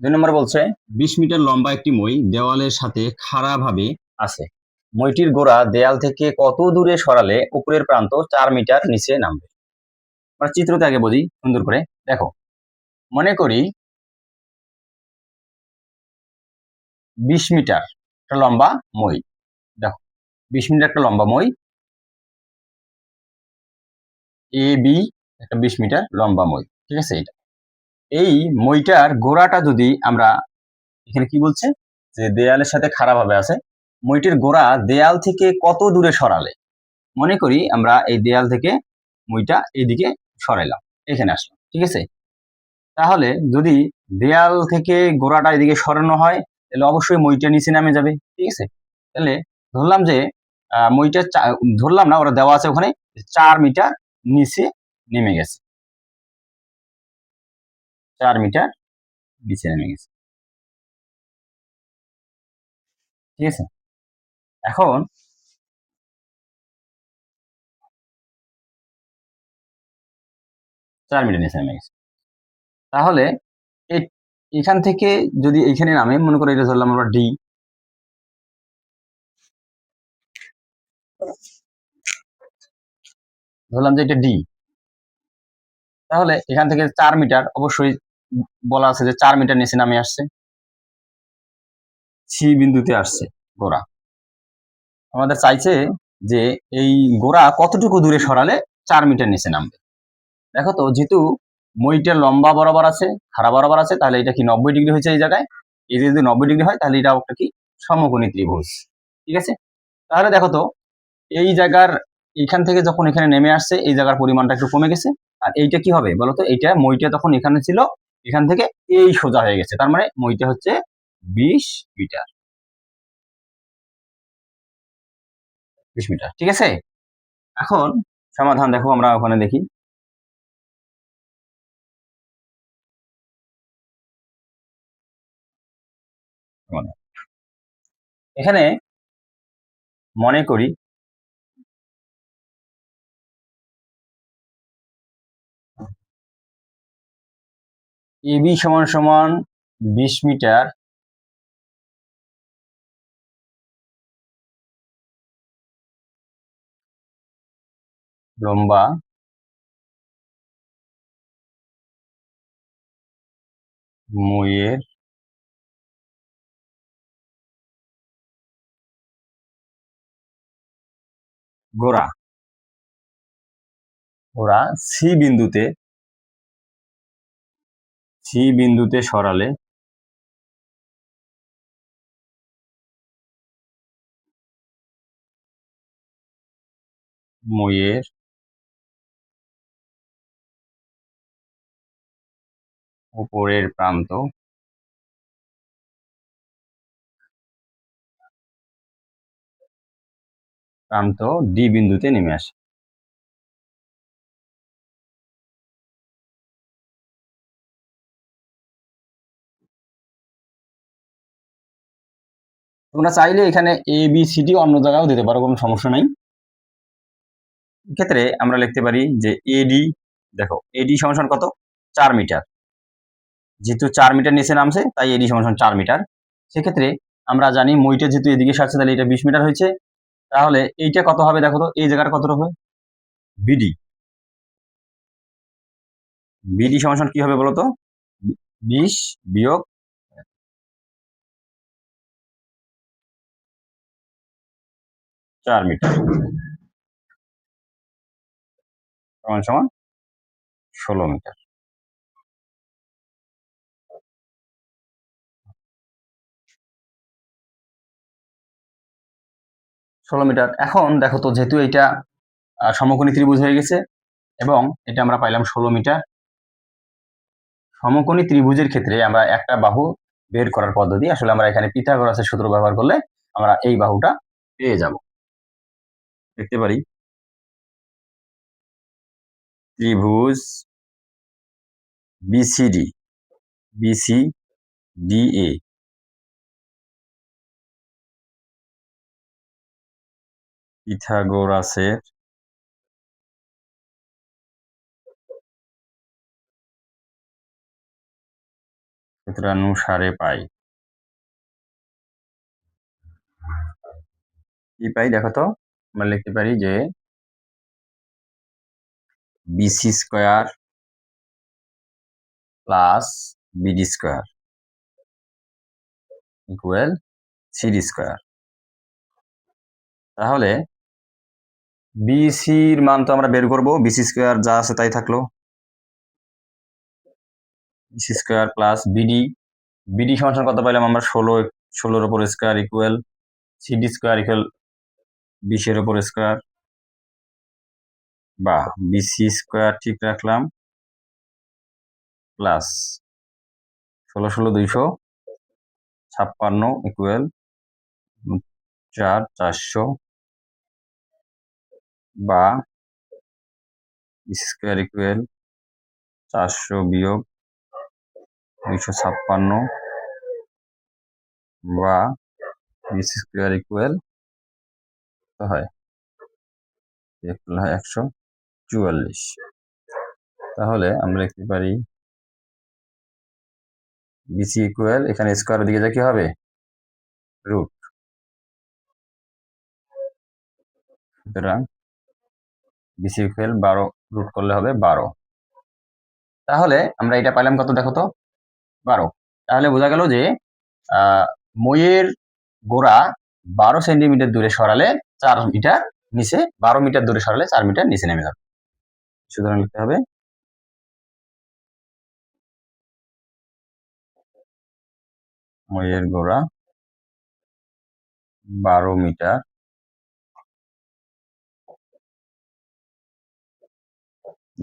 2 নম্বর বলছে 20 মিটার লম্বা একটি মই দেওয়ালের সাথে খাড়াভাবে আছে। মইটির গোড়া দেয়াল থেকে কত দূরে সরালে উপরের প্রান্ত 4 মিটার নিচে নামবে? আমরা চিত্রতে আগে বুঝি সুন্দর করে। দেখো, মনে করি 20 মিটার একটা লম্বা মই। দেখো, 20 মিটার একটা লম্বা মই, এ বি একটা 20 মিটার লম্বা মই। ঠিক আছে, এটা এই মইটার গোড়াটা যদি আমরা এখানে কি বলছে যে দেয়ালের সাথে খাড়াভাবে আছে, মইটির গোড়া দেয়াল থেকে কত দূরে সরালে, মনে করি আমরা এই দেয়াল থেকে মইটা এইদিকে সরাইলাম, এখানে আসলাম। ঠিক আছে, তাহলে যদি দেয়াল থেকে গোড়াটা এদিকে সরানো হয় তাহলে অবশ্যই মইটা নিচে নামে যাবে। ঠিক আছে, তাহলে ধরলাম যে মইটা ধরলাম না, ওরা দেওয়া আছে ওখানে 4 মিটার নিচে নেমে গেছে, 4 মিটার নিচে নেমে গেছে। ঠিক আছে, এখন চার মিটার নিচে নেমে গেছে। তাহলে এখান থেকে যদি এইখানে নামে, মনে করো এটা ধরলাম আমরা ডি, ধরলাম যে এটা ডি, তাহলে এখান থেকে 4 মিটার অবশ্যই বলা আছে যে 4 মিটার নিচে নামে আসছে, সি বিন্দুতে আসছে গোড়া। আমাদের চাইছে যে এই গোড়া কতটুকু দূরে সরালে 4 মিটার নিচে নামবে। দেখো তো, যেহেতু মইটা লম্বা বরাবর আছে, খাড়া বরাবর আছে, তাহলে এটা কি 90 ডিগ্রি হয়েছে এই জায়গায়। এই যদি 90 ডিগ্রি হয় তাহলে এটা একটা কি সমকোণী ত্রিভুজ। ঠিক আছে, তাহলে দেখো তো এই জায়গার এখান থেকে যখন এখানে নেমে আসছে এই জায়গার পরিমাণটা একটু কমে গেছে, আর এইটা কি হবে বলতো, এইটা মইটা তখন এখানে ছিল, এখান থেকে এই সোজা হয়ে গেছে, তার মানে মইটা হচ্ছে 20 মিটার। 20 মিটার। ঠিক আছে, এখন সমাধান দেখো, আমরা ওখানে দেখি। এখানে মনে করি এবি সমান সমান 20 মিটার লম্বা মইয়ের গোড়া ওরা সি বিন্দুতে সরালে মইয়ের উপরের প্রান্ত ডি বিন্দুতে নেমে আসে। তোমরা চাইলে এখানে এ বি সি ডি অন্য জায়গায়ও দিতে পারো, কোনো সমস্যা নাই। এক্ষেত্রে আমরা লিখতে পারি যে এডি, দেখো এডি সমান কত, 4 মিটার, যেহেতু 4 মিটার নিচে নামছে তাই এডি সমান 4 মিটার। সেক্ষেত্রে আমরা জানি মইটা যেহেতু এদিকে সারছে তাহলে এটা 20 মিটার হয়েছে, তাহলে এইটা কত হবে দেখো তো, এই জায়গার কত হবে, বিডি। বিডি সমান কি হবে বলতো, 20 বিয়োগ 4 মিটার সমান সমান 16 মিটার। 16 মিটার। এখন দেখো তো, যেহেতু এটা সমকোণী ত্রিভুজ হয়ে গেছে এবং এটা আমরা পাইলাম 16 মিটার। সমকোণী ত্রিভুজের ক্ষেত্রে আমরা একটা বাহু বের করার পদ্ধতি, আসলে আমরা এখানে পিথাগোরাসের সূত্র ব্যবহার করলে আমরা এই বাহুটা পেয়ে যাব। দেখতে পারি ত্রিভুজ বিসিডি, বিসিডিএ পিথাগোরাসের সূত্রানুসারে পাই কি পাই দেখো তো, আমরা লিখতে পারি যে BC square plus BD square equal CD square. তাহলে বিসির মান তো আমরা বের করবো, বিসি স্কোয়ার যা আছে তাই থাকলো, BC square plus BD, BD সমান কত পাইলাম আমরা 16 উপর square equal CD square equal 20 উপর স্কোয়ার, বা বিসি স্কোয়ার ঠিক রাখলাম প্লাস 16 256 ইকুয়াল 400, বা বিসি স্কোয়ার ইকুয়াল 400 বিয়োগ 256, বা বিসি স্কোয়ার ইকুয়াল হয় 144। তাহলে আমরা লিখতে পারি বিসি ইকুয়াল, এখানে স্কোয়ারের দিকে যা কি হবে রুট, সুতরাং বিসি ইকুয়াল 12 রুট করলে হবে 12। তাহলে আমরা এটা পাইলাম কত দেখো তো 12। তাহলে বোঝা গেল যে মইয়ের গোড়া 12 সেন্টিমিটার দূরে সরালে 4 মিটার নিচে, 12 মিটার দূরে সরালে 4 মিটার নিচে নেমে যাবে। সুতরাং লিখতে হবে মইয়ের গোড়া 12 মিটার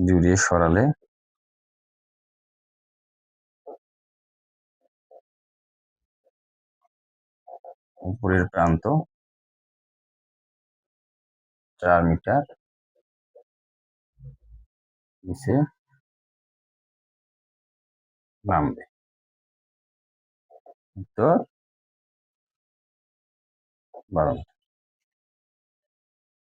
দূরে সরালে উপরের প্রান্ত 4 মিটার নিচে নামবে। উত্তর 12 মিটার।